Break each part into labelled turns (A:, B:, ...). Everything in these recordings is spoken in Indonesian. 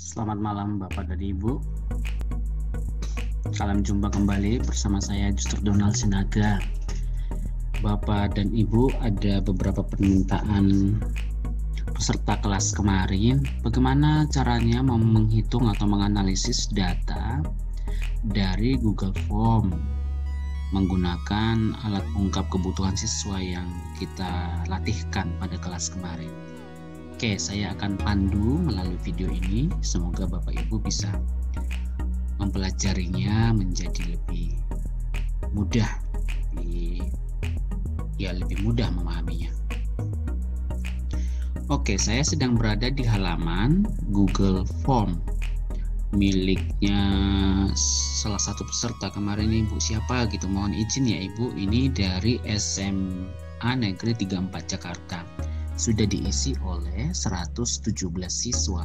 A: Selamat malam Bapak dan Ibu. Salam jumpa kembali bersama saya Juster Donald Sinaga. Bapak dan Ibu, ada beberapa permintaan peserta kelas kemarin. Bagaimana caranya menghitung atau menganalisis data dari Google Form menggunakan alat ungkap kebutuhan siswa yang kita latihkan pada kelas kemarin. Oke, saya akan pandu melalui video ini. Semoga Bapak Ibu bisa mempelajarinya menjadi lebih mudah, lebih mudah memahaminya. Oke, saya sedang berada di halaman Google Form miliknya salah satu peserta kemarin, Ibu siapa gitu. Mohon izin ya Ibu, ini dari SMA Negeri 34 Jakarta. Sudah diisi oleh 117 siswa.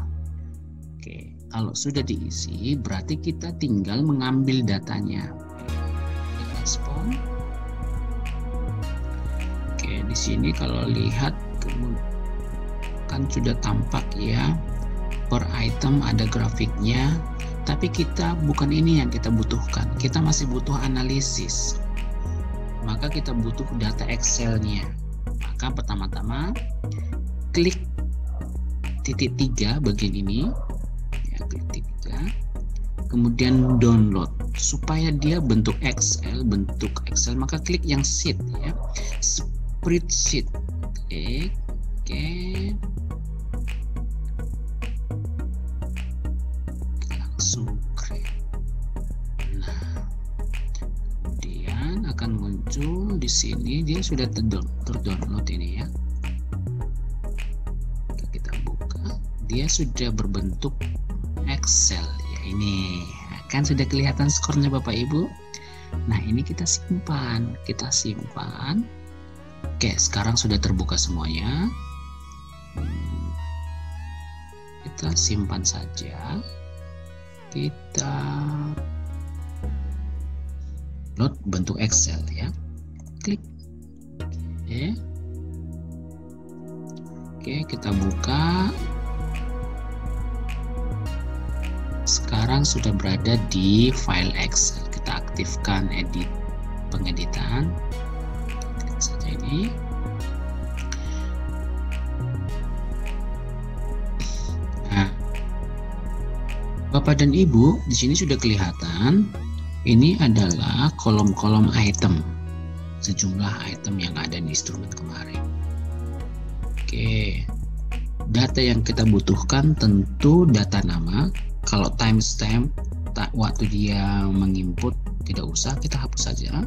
A: Oke, kalau sudah diisi berarti kita tinggal mengambil datanya. Respon. Oke, di sini kalau lihat kan sudah tampak ya, per item ada grafiknya, tapi kita bukan ini yang kita butuhkan. Kita masih butuh analisis. Maka kita butuh data Excel-nya. Maka pertama-tama klik titik 3 bagian ini ya, klik titik 3, kemudian download supaya dia bentuk Excel, maka klik yang sheet ya, spreadsheet, klik. Oke, langsung create. Nah, kemudian akan muncul di sini, dia sudah terdownload ini ya. Kita buka, dia sudah berbentuk Excel ya, ini kan sudah kelihatan skornya Bapak Ibu. Nah, ini kita simpan. Oke, sekarang sudah terbuka semuanya. Kita simpan saja. Kita load bentuk Excel ya, klik. Oke, kita buka. Sekarang sudah berada di file Excel. Kita aktifkan pengeditan. Klik saja ini. Nah, Bapak dan Ibu, di sini sudah kelihatan. Ini adalah kolom-kolom item, sejumlah item yang ada di instrumen kemarin. Oke, data yang kita butuhkan tentu data nama. Kalau timestamp waktu dia menginput tidak usah, kita hapus saja.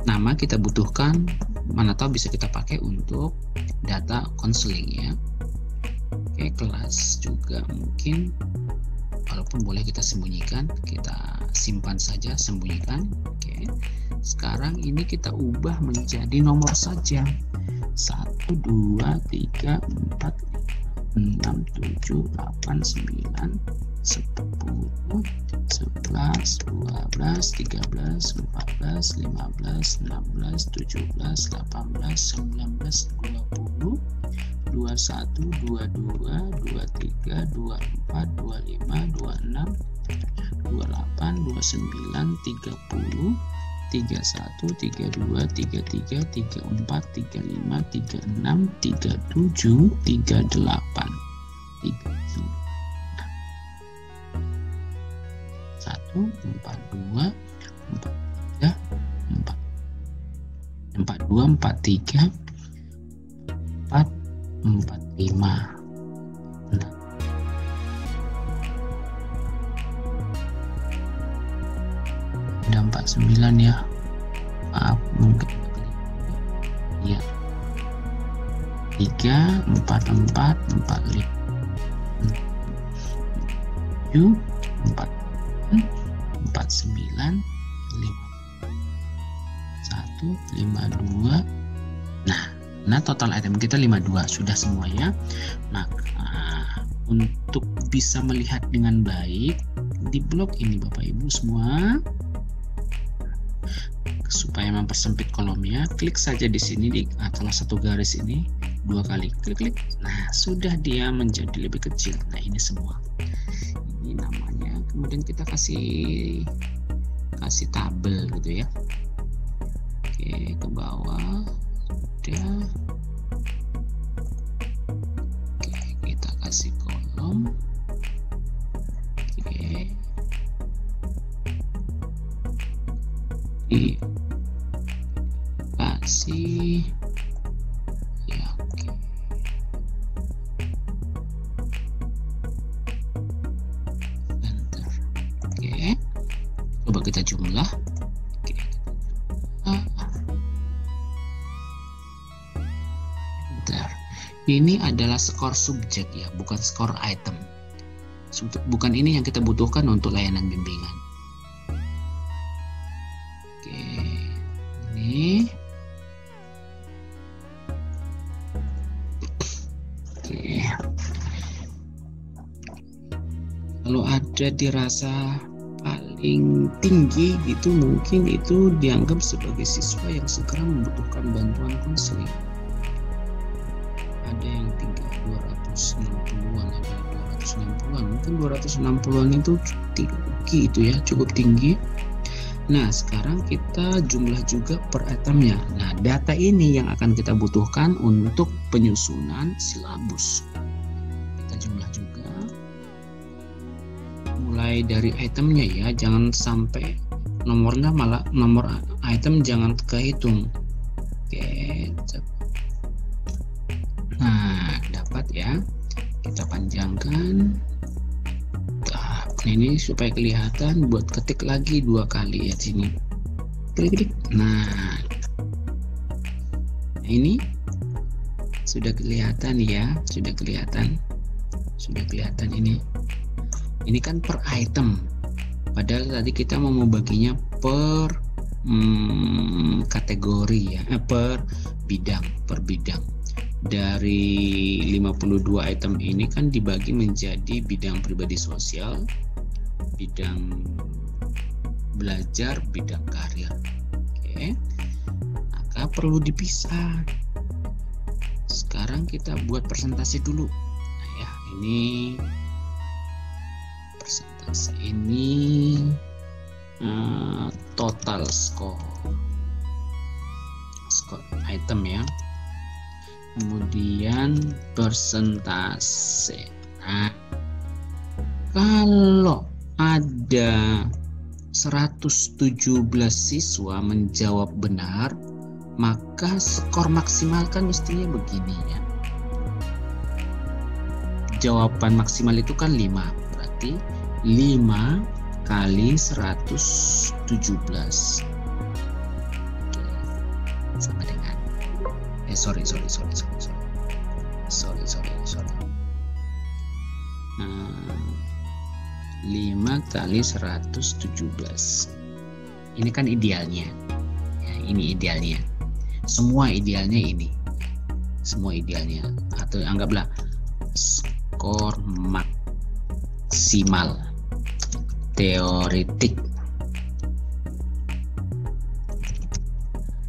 A: Nama kita butuhkan, mana tahu bisa kita pakai untuk data konseling ya. Oke, kelas juga mungkin, walaupun boleh kita sembunyikan, kita simpan saja, sembunyikan. Oke, sekarang ini kita ubah menjadi nomor saja. 1, 2, 3, 4, 5, 6, 7, 8, 9, 10, 11, 12, 13, 14, 15, 16, 17, 18, 19, 20, 21, 22, 23, 24, 25, 26, 28, 29, 30, 31, 32, 33, 34, 35, 36, 37, 38, 42, 43, 45. Nah, ada 49 ya, maaf mungkin ya, 3, 4, 4, 4, 5, 7, 4, 49, 51, 52. Nah, total item kita 52 sudah semuanya. Maka untuk bisa melihat dengan baik di blok ini Bapak Ibu semua, supaya mempersempit kolomnya, klik saja di sini di salah satu garis ini, 2 kali klik. Nah, sudah dia menjadi lebih kecil. Nah, ini semua. Ini namanya. Kemudian kita kasih tabel gitu ya. Oke, ke bawah. Sudah. Oke, kita kasih kolom. Oke. Kasih ya, oke. Enter. Oke, coba kita jumlah. Oke, enter. Ini adalah skor subjek ya, bukan skor item. Bukan ini yang kita butuhkan untuk layanan bimbingan. Oke. Kalau ada dirasa paling tinggi itu mungkin itu dianggap sebagai siswa yang segera membutuhkan bantuan konseling. Ada yang tinggi 260-an, ada 260-an, mungkin 260-an itu tinggi itu ya, cukup tinggi. Nah, sekarang kita jumlah juga per itemnya. Nah, data ini yang akan kita butuhkan untuk penyusunan silabus. Kita jumlah juga. Mulai dari itemnya ya, jangan sampai nomornya malah nomor item jangan kehitung. Oke. Nah, dapat ya. Kita panjangkan. Ini supaya kelihatan, buat ketik lagi 2 kali ya sini. Klik. Nah, ini sudah kelihatan ya, sudah kelihatan ini. Ini kan per item. Padahal tadi kita mau membaginya per kategori ya, per bidang. Dari 52 item ini kan dibagi menjadi bidang pribadi sosial, bidang belajar, bidang karir. Oke, maka perlu dipisah. Sekarang kita buat presentasi dulu. Nah ya, ini presentasi ini total score item ya. Kemudian persentase. Nah, kalau ada 117 siswa menjawab benar, maka skor maksimal kan mestinya begini ya. Jawaban maksimal itu kan 5, berarti 5 kali 117. Oke, sama dengan sorry. 5 kali 117. Ini kan idealnya ya, ini idealnya, semua idealnya ini, semua idealnya, atau anggaplah skor maksimal teoretik.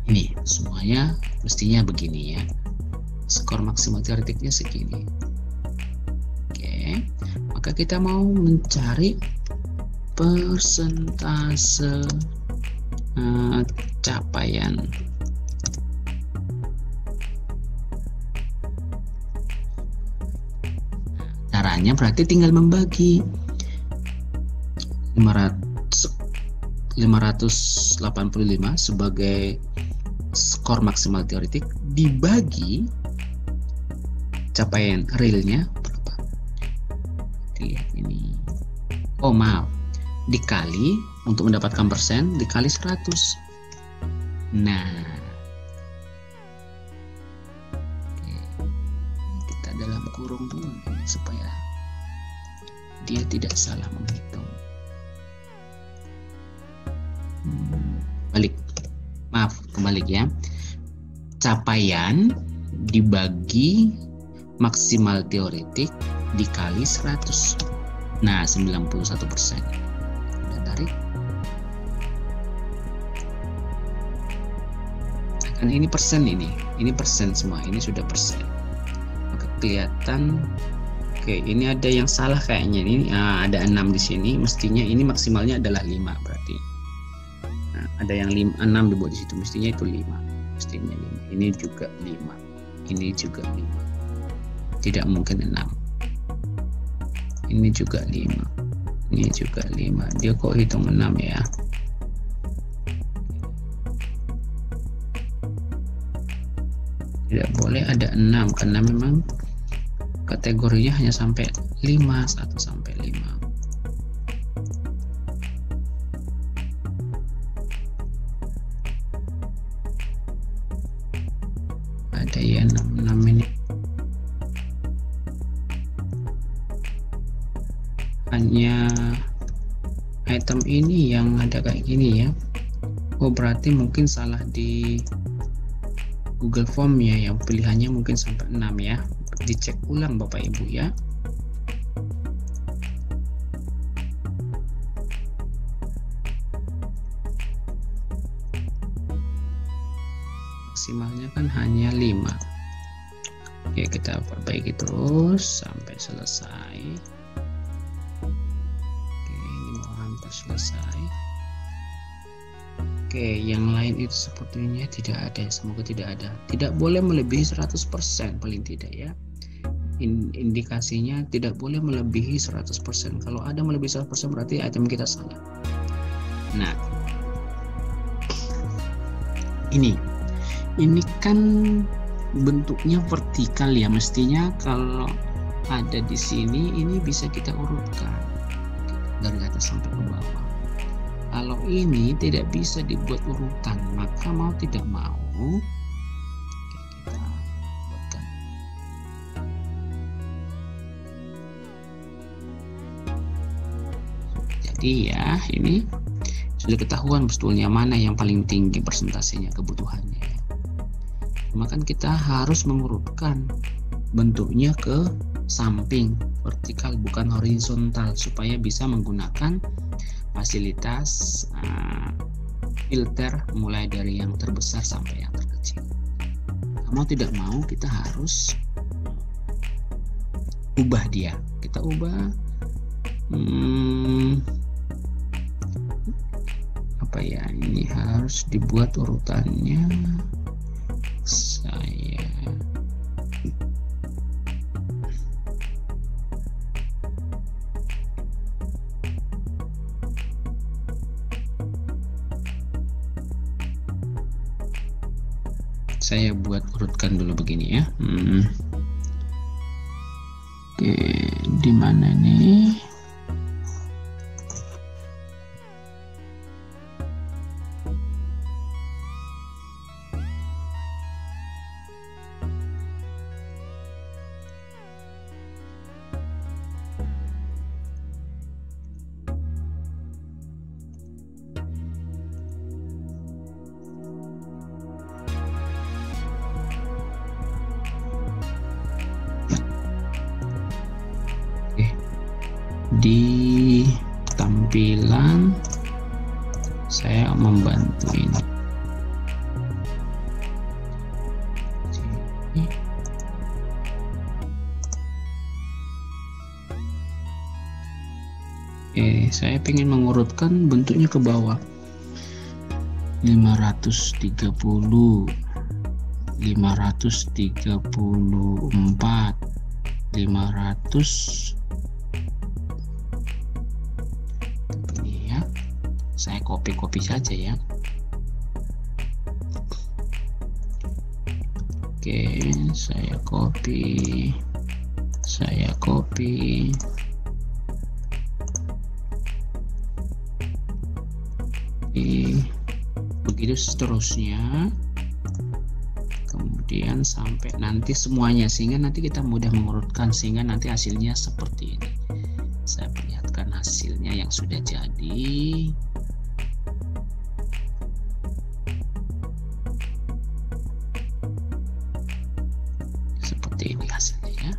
A: Ini semuanya mestinya begini ya, skor maksimal teoretiknya segini. Oke, maka kita mau mencari persentase capaian. Caranya berarti tinggal membagi 585 sebagai skor maksimal teoretik dibagi capaian realnya berapa. Lihat ini. Oh maaf, dikali untuk mendapatkan persen dikali 100. Nah, oke. Kita dalam kurung dulu supaya dia tidak salah menghitung. Balik, maaf, kembali ya. Capaian dibagi maksimal teoretik dikali 100. Nah, 91%. Udah tarik. Kan ini persen ini persen semua, ini sudah persen. kelihatan. Oke, ini ada yang salah kayaknya. Ini ada 6 di sini, mestinya ini maksimalnya adalah 5 berarti. Nah, ada yang 6 dibuat di situ, mestinya itu 5. Mestinya 5. Ini juga 5. Ini juga 5. Tidak mungkin 6. Ini juga 5. Ini juga 5. Dia kok hitung 6 ya? Tidak boleh ada 6 karena memang kategorinya hanya sampai 5, 1 sampai 5. Ada ya 6 ini. Hanya item ini yang ada kayak gini ya. Oh, berarti mungkin salah di Google Form ya, yang pilihannya mungkin sampai 6 ya. Dicek ulang Bapak Ibu ya. Maksimalnya kan hanya 5. Oke, kita perbaiki terus sampai selesai. Oke, ini mau hampir selesai. Oke, yang lain itu sepertinya tidak ada. Semoga tidak ada. Tidak boleh melebihi 100% paling tidak ya. Indikasinya tidak boleh melebihi 100%. Kalau ada melebihi 100% berarti item kita salah. Nah, ini kan bentuknya vertikal ya, mestinya kalau ada di sini ini bisa kita urutkan dari atas sampai ke bawah. Kalau ini tidak bisa dibuat urutan, maka mau tidak mau kita buatkan. Jadi ya, ini sudah ketahuan sebetulnya mana yang paling tinggi persentasenya kebutuhannya. Cuma kan kita harus mengurutkan bentuknya ke samping, vertikal bukan horizontal, supaya bisa menggunakan fasilitas filter mulai dari yang terbesar sampai yang terkecil. Mau tidak mau kita harus ubah dia. Kita ubah apa ya, ini harus dibuat urutannya. Saya buat urutkan dulu begini ya. Oke, di mana nih? Di tampilan saya membantu ini. Oke, saya ingin mengurutkan bentuknya ke bawah. 530, 534, 500. Ini ya, saya copy saja ya. Oke, saya copy. Begitu seterusnya, kemudian sampai nanti semuanya, sehingga nanti kita mudah mengurutkan, sehingga nanti hasilnya seperti ini. Saya perlihatkan hasilnya yang sudah jadi. Seperti ini hasilnya ya.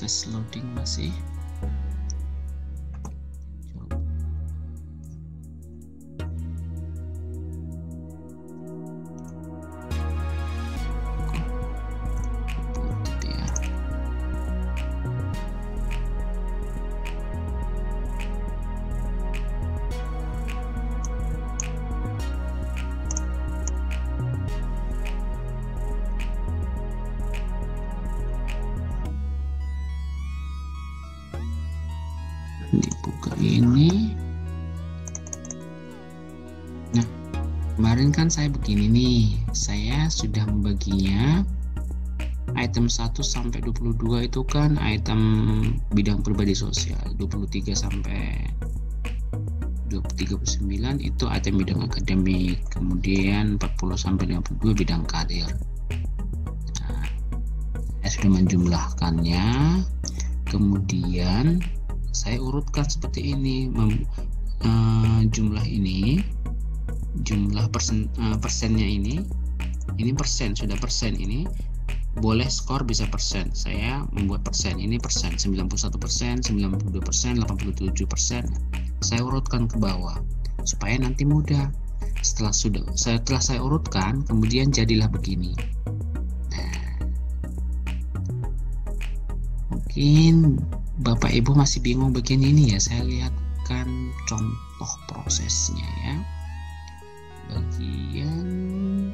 A: proses loading masih. Dibuka ini. Nah, kemarin kan saya begini nih, saya sudah membaginya item 1 sampai 22 itu kan item bidang pribadi sosial, 23 sampai 39 itu item bidang akademik, kemudian 40 sampai 52 bidang karir. Nah, saya sudah menjumlahkannya, kemudian saya urutkan seperti ini. Jumlah ini, jumlah persennya ini persen, sudah persen ini boleh skor bisa persen. Saya membuat persen, ini persen 91%, 92%, 87%. Saya urutkan ke bawah supaya nanti mudah. Setelah saya urutkan, kemudian jadilah begini. Nah, mungkin Bapak Ibu masih bingung begini ini ya, saya lihatkan contoh prosesnya ya. Bagian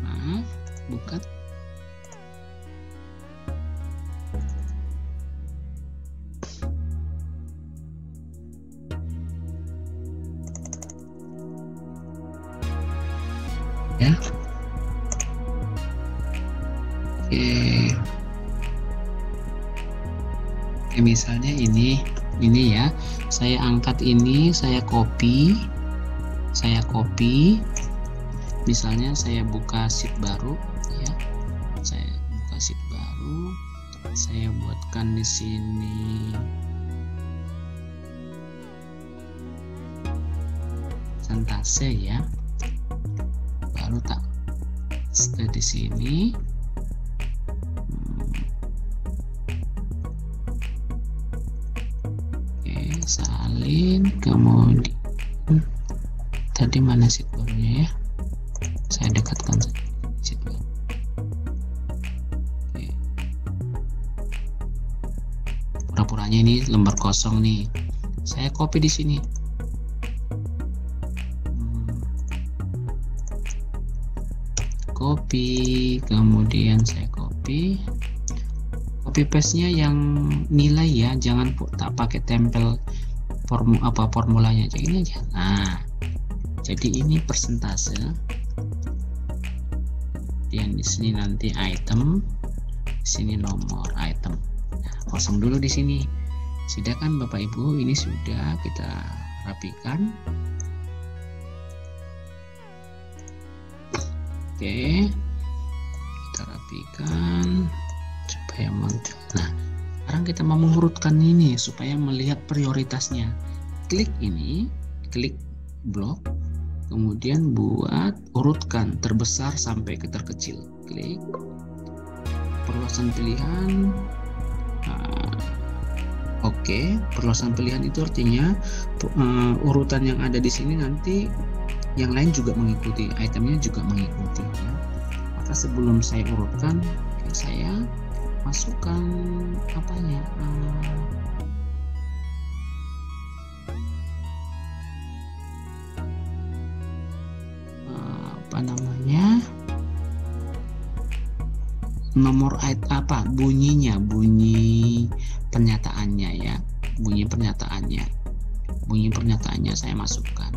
A: maaf, bukan. Ya. Oke, misalnya ini ya, saya angkat ini, saya copy, misalnya saya buka sheet baru ya, saya buka sheet baru, saya buatkan di sini persentase ya, baru tak stay di sini. Oke, salin, kemudian tadi mana sheet barunya ya, saya dekatkan sheet baru. Oke, pura-puranya ini lembar kosong nih, saya copy di sini. Copy, kemudian saya copy paste nya yang nilai ya, jangan tak pakai tempel formulanya aja, ini aja. Nah, jadi ini persentase, yang di sini nanti item, di sini nomor item. Nah, kosong dulu di sini. Sudah kan Bapak Ibu, ini sudah kita rapikan. Oke, kita rapikan supaya muncul. Nah, sekarang kita mau mengurutkan ini supaya melihat prioritasnya. Klik ini, klik blok, kemudian buat urutkan terbesar sampai ke terkecil. Klik perluasan pilihan. Oke, perluasan pilihan itu artinya urutan yang ada di sini nanti yang lain juga mengikuti, itemnya juga mengikuti ya. Maka sebelum saya urutkan, saya masukkan apanya, nomor apa bunyinya, bunyi pernyataannya ya, bunyi pernyataannya saya masukkan,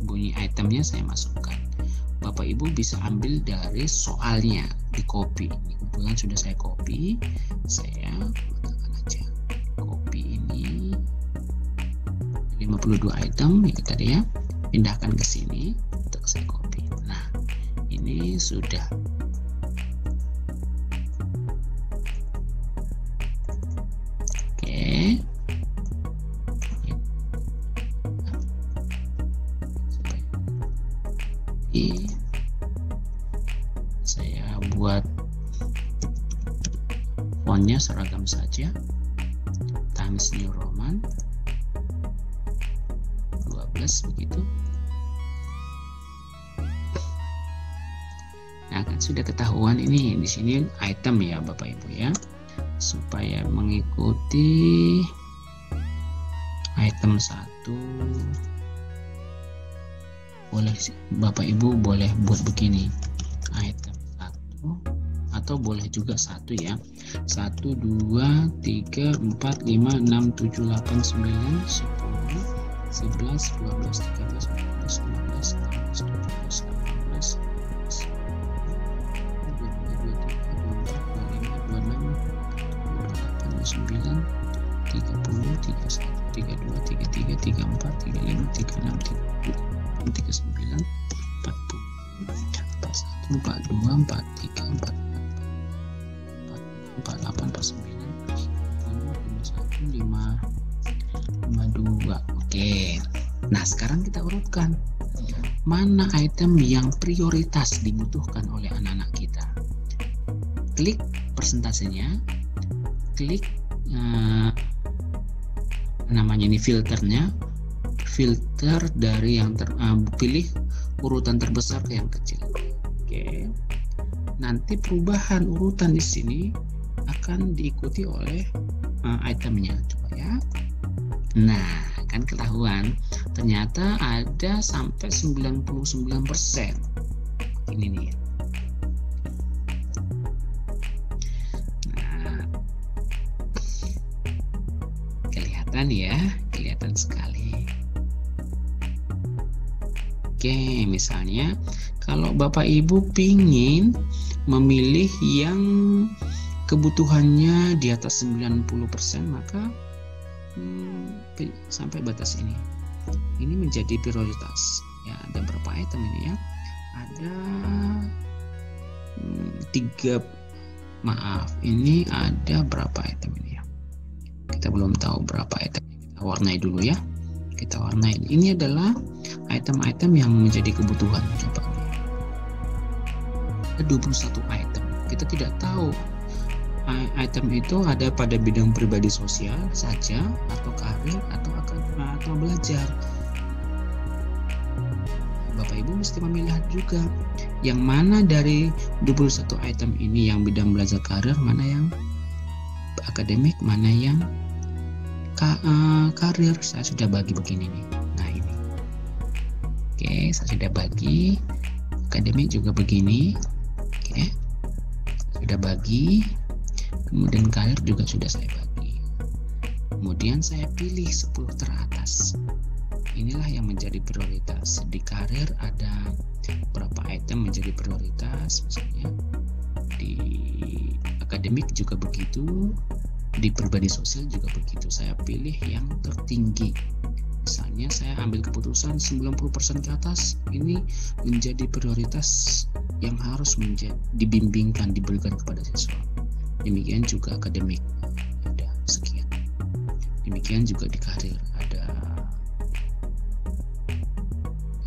A: bunyi itemnya saya masukkan. Bapak Ibu bisa ambil dari soalnya, di copy. Kebetulan sudah saya copy, saya letakkan aja copy ini 52 item itu tadi ya, pindahkan ke sini untuk saya copy. Nah, ini sudah. Oke, supaya buat fontnya seragam saja, Times New Roman 12 begitu. Nah, kan sudah ketahuan ini di sini item ya Bapak Ibu ya. Supaya mengikuti item 1, boleh Bapak Ibu boleh buat begini, item 1, atau boleh juga 1 ya, 1 2 3 4 5 6 7 8 9 10 11 12 13 14 15 16 17 18 9, 30, 31, 32, 33, 34, 35, 36, 37, 39, 40, 41, 42, 43, 44, 45, 46, 47, 48, 51, 52. Oke. Nah, sekarang kita urutkan mana item yang prioritas dibutuhkan oleh anak-anak kita. Klik persentasenya, klik namanya ini filternya, filter dari yang pilih urutan terbesar ke yang kecil. Oke. Nanti perubahan urutan di sini akan diikuti oleh itemnya. Coba ya. Nah, kan ketahuan ternyata ada sampai 99%. Ini nih. Ya, kelihatan sekali. Oke, misalnya kalau Bapak Ibu pingin memilih yang kebutuhannya di atas 90%, maka sampai batas ini. Ini menjadi prioritas. Ya, ada berapa item ini ya? Ada 3. Maaf, ini ada berapa item ini ya? Kita belum tahu berapa item. Kita warnai dulu ya. Kita warnai. Ini adalah item-item yang menjadi kebutuhan. Coba. Ada 21 item. Kita tidak tahu item itu ada pada bidang pribadi sosial saja, atau karir, atau belajar. Bapak Ibu mesti memilih juga yang mana dari 21 item ini yang bidang belajar karir, mana yang akademik, mana yang karir. Saya sudah bagi begini nih. Nah ini. Oke, saya sudah bagi. Akademik juga begini. Oke. Sudah bagi. Kemudian karir juga sudah saya bagi. Kemudian saya pilih 10 teratas. Inilah yang menjadi prioritas. Di karir ada berapa item menjadi prioritas, misalnya di akademik juga begitu, di pribadi sosial juga begitu. Saya pilih yang tertinggi. Misalnya saya ambil keputusan 90% ke atas, ini menjadi prioritas yang harus dibimbingkan, diberikan kepada siswa. Demikian juga akademik, ada sekian. Demikian juga di karir, ada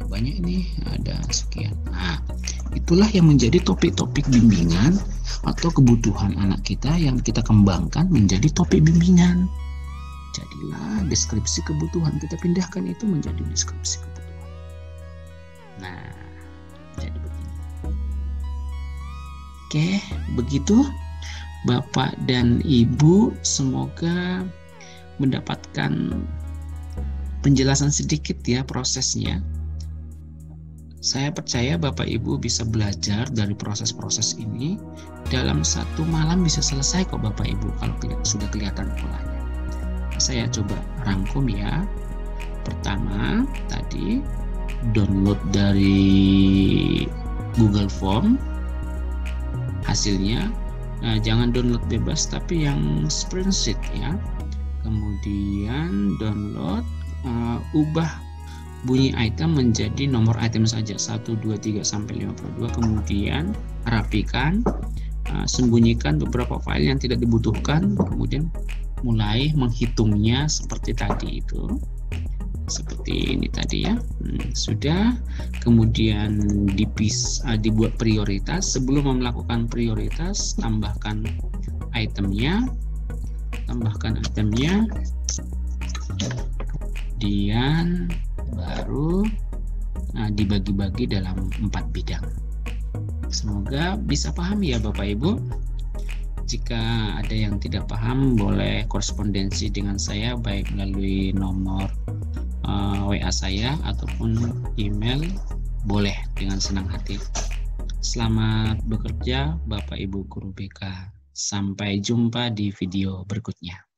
A: banyak ini, ada sekian. Nah, itulah yang menjadi topik-topik bimbingan atau kebutuhan anak kita yang kita kembangkan menjadi topik bimbingan. Jadilah deskripsi kebutuhan, kita pindahkan itu menjadi deskripsi kebutuhan. Nah, jadi begini. Oke, begitu Bapak dan Ibu, semoga mendapatkan penjelasan sedikit ya prosesnya. Saya percaya Bapak Ibu bisa belajar dari proses-proses ini. Dalam 1 malam bisa selesai kok Bapak Ibu kalau sudah kelihatan polanya. Saya coba rangkum ya. Pertama tadi download dari Google Form hasilnya. Nah, jangan download bebas tapi yang spreadsheet ya. Kemudian download, ubah bunyi item menjadi nomor item saja 1, 2, 3 sampai 52. Kemudian rapikan, sembunyikan beberapa file yang tidak dibutuhkan. Kemudian mulai menghitungnya seperti tadi itu. seperti ini tadi ya. Sudah. Kemudian dibuat prioritas. Sebelum melakukan prioritas, tambahkan itemnya, kemudian baru dibagi-bagi dalam 4 bidang. Semoga bisa paham ya Bapak Ibu. Jika ada yang tidak paham, boleh korespondensi dengan saya baik melalui nomor WA saya ataupun email, boleh dengan senang hati. Selamat bekerja Bapak Ibu Guru BK. Sampai jumpa di video berikutnya.